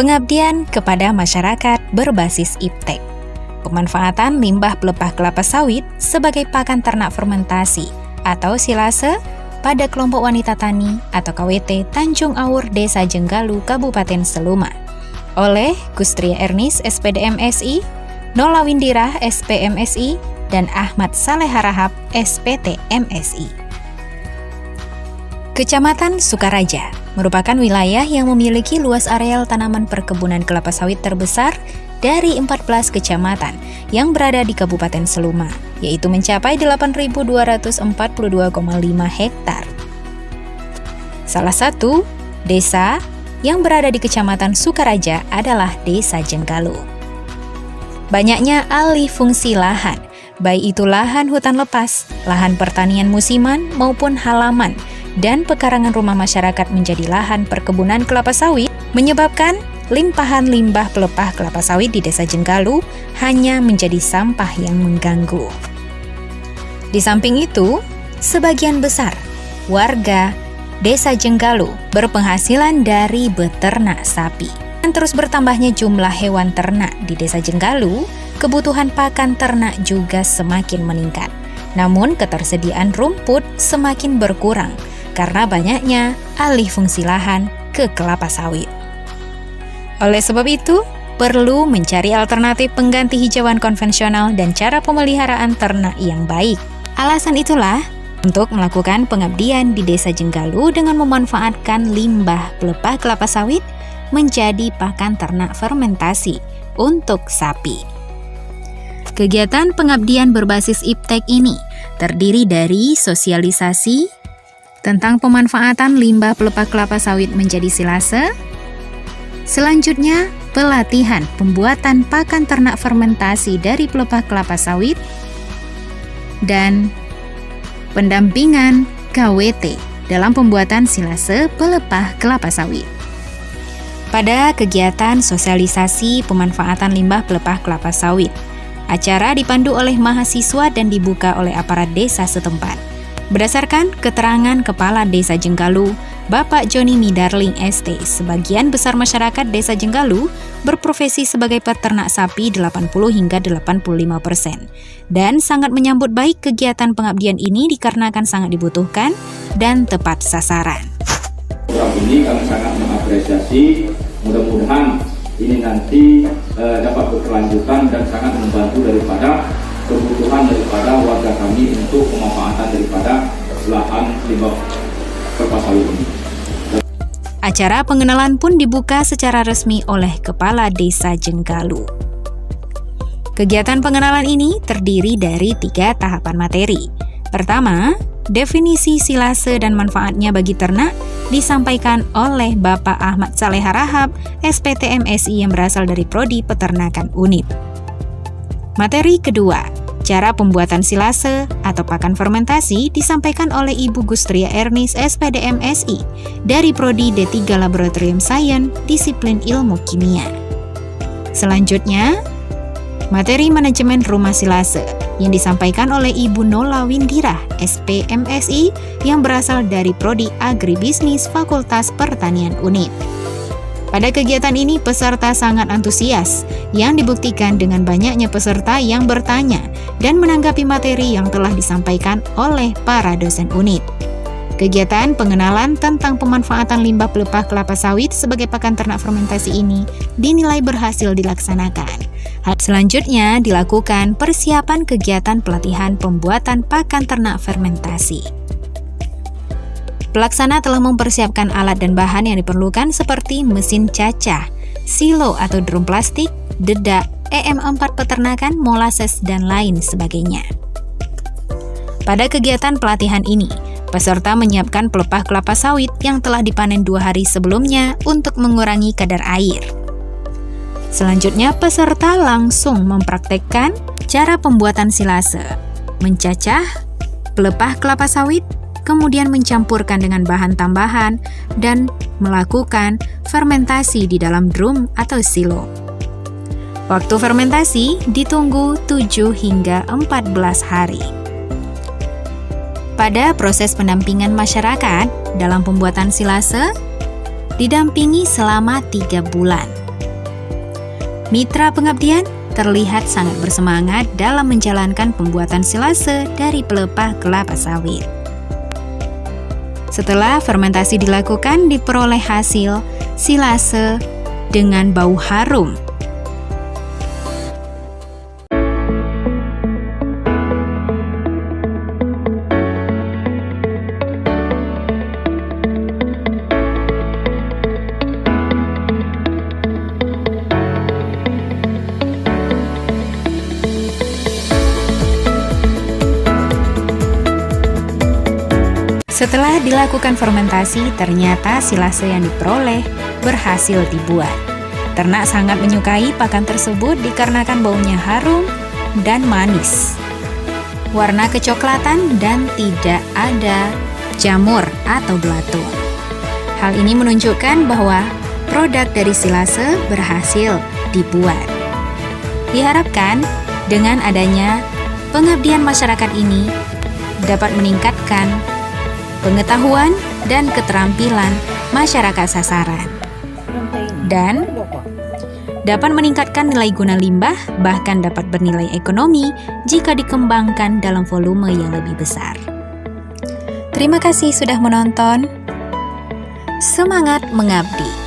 Pengabdian kepada masyarakat berbasis iptek. Pemanfaatan limbah pelepah kelapa sawit sebagai pakan ternak fermentasi atau silase pada kelompok wanita tani atau KWT Tanjung Awur, Desa Jenggalu, Kabupaten Seluma oleh Gustria Ernis, SPD MSI, Nola Windirah, SPMSI, dan Ahmad Saleh Harahap, SPT MSI. Kecamatan Sukaraja merupakan wilayah yang memiliki luas areal tanaman perkebunan kelapa sawit terbesar dari 14 kecamatan yang berada di Kabupaten Seluma, yaitu mencapai 8.242,5 hektar. Salah satu desa yang berada di Kecamatan Sukaraja adalah Desa Jenggalu. Banyaknya alih fungsi lahan, baik itu lahan hutan lepas, lahan pertanian musiman maupun halaman, dan pekarangan rumah masyarakat menjadi lahan perkebunan kelapa sawit, menyebabkan limpahan limbah pelepah kelapa sawit di Desa Jenggalu hanya menjadi sampah yang mengganggu. Di samping itu, sebagian besar warga Desa Jenggalu berpenghasilan dari beternak sapi. Dan terus bertambahnya jumlah hewan ternak di Desa Jenggalu, kebutuhan pakan ternak juga semakin meningkat. Namun ketersediaan rumput semakin berkurang karena banyaknya alih fungsi lahan ke kelapa sawit. Oleh sebab itu, perlu mencari alternatif pengganti hijauan konvensional dan cara pemeliharaan ternak yang baik. Alasan itulah untuk melakukan pengabdian di Desa Jenggalu dengan memanfaatkan limbah pelepah kelapa sawit menjadi pakan ternak fermentasi untuk sapi. Kegiatan pengabdian berbasis iptek ini terdiri dari sosialisasi tentang pemanfaatan limbah pelepah kelapa sawit menjadi silase. Selanjutnya, pelatihan pembuatan pakan ternak fermentasi dari pelepah kelapa sawit dan pendampingan KWT dalam pembuatan silase pelepah kelapa sawit. Pada kegiatan sosialisasi pemanfaatan limbah pelepah kelapa sawit, acara dipandu oleh mahasiswa dan dibuka oleh aparat desa setempat. Berdasarkan keterangan Kepala Desa Jenggalu, Bapak Joni Midarling ST, sebagian besar masyarakat Desa Jenggalu berprofesi sebagai peternak sapi 80 hingga 85%, dan sangat menyambut baik kegiatan pengabdian ini dikarenakan sangat dibutuhkan dan tepat sasaran. Program ini kami sangat mengapresiasi, mudah-mudahan ini nanti dapat berkelanjutan dan sangat membantu daripada kebutuhan daripada warga kami untuk pemanfaatan daripada lahan limbah kelapa sawit ini. Acara pengenalan pun dibuka secara resmi oleh Kepala Desa Jenggalu. Kegiatan pengenalan ini terdiri dari 3 tahapan materi. Pertama, definisi silase dan manfaatnya bagi ternak disampaikan oleh Bapak Ahmad Saleh Harahap, SPT MSI yang berasal dari Prodi Peternakan Unip. Materi kedua, cara pembuatan silase atau pakan fermentasi disampaikan oleh Ibu Gustria Ernis, SPD MSI dari Prodi D3 Laboratorium Sains, disiplin ilmu kimia. Selanjutnya, materi manajemen rumah silase yang disampaikan oleh Ibu Nola Windirah, SPMSI yang berasal dari Prodi Agribisnis Fakultas Pertanian Unip. Pada kegiatan ini peserta sangat antusias yang dibuktikan dengan banyaknya peserta yang bertanya dan menanggapi materi yang telah disampaikan oleh para dosen Unip. Kegiatan pengenalan tentang pemanfaatan limbah pelepah kelapa sawit sebagai pakan ternak fermentasi ini dinilai berhasil dilaksanakan. Hal selanjutnya dilakukan persiapan kegiatan pelatihan pembuatan pakan ternak fermentasi. Pelaksana telah mempersiapkan alat dan bahan yang diperlukan seperti mesin cacah, silo atau drum plastik, dedak, EM4 peternakan, molases, dan lain sebagainya. Pada kegiatan pelatihan ini, peserta menyiapkan pelepah kelapa sawit yang telah dipanen 2 hari sebelumnya untuk mengurangi kadar air. Selanjutnya, peserta langsung mempraktekkan cara pembuatan silase, mencacah pelepah kelapa sawit, kemudian mencampurkan dengan bahan tambahan dan melakukan fermentasi di dalam drum atau silo. Waktu fermentasi ditunggu 7 hingga 14 hari. Pada proses pendampingan masyarakat dalam pembuatan silase, didampingi selama 3 bulan Mitra pengabdian terlihat sangat bersemangat dalam menjalankan pembuatan silase dari pelepah kelapa sawit. Setelah fermentasi dilakukan, diperoleh hasil silase dengan bau harum. Setelah dilakukan fermentasi, ternyata silase yang diperoleh berhasil dibuat. Ternak sangat menyukai pakan tersebut dikarenakan baunya harum dan manis. Warna kecoklatan dan tidak ada jamur atau belatung. Hal ini menunjukkan bahwa produk dari silase berhasil dibuat. Diharapkan dengan adanya pengabdian masyarakat ini dapat meningkatkan pengetahuan dan keterampilan masyarakat sasaran, dan dapat meningkatkan nilai guna limbah, bahkan dapat bernilai ekonomi jika dikembangkan dalam volume yang lebih besar. Terima kasih sudah menonton. Semangat mengabdi!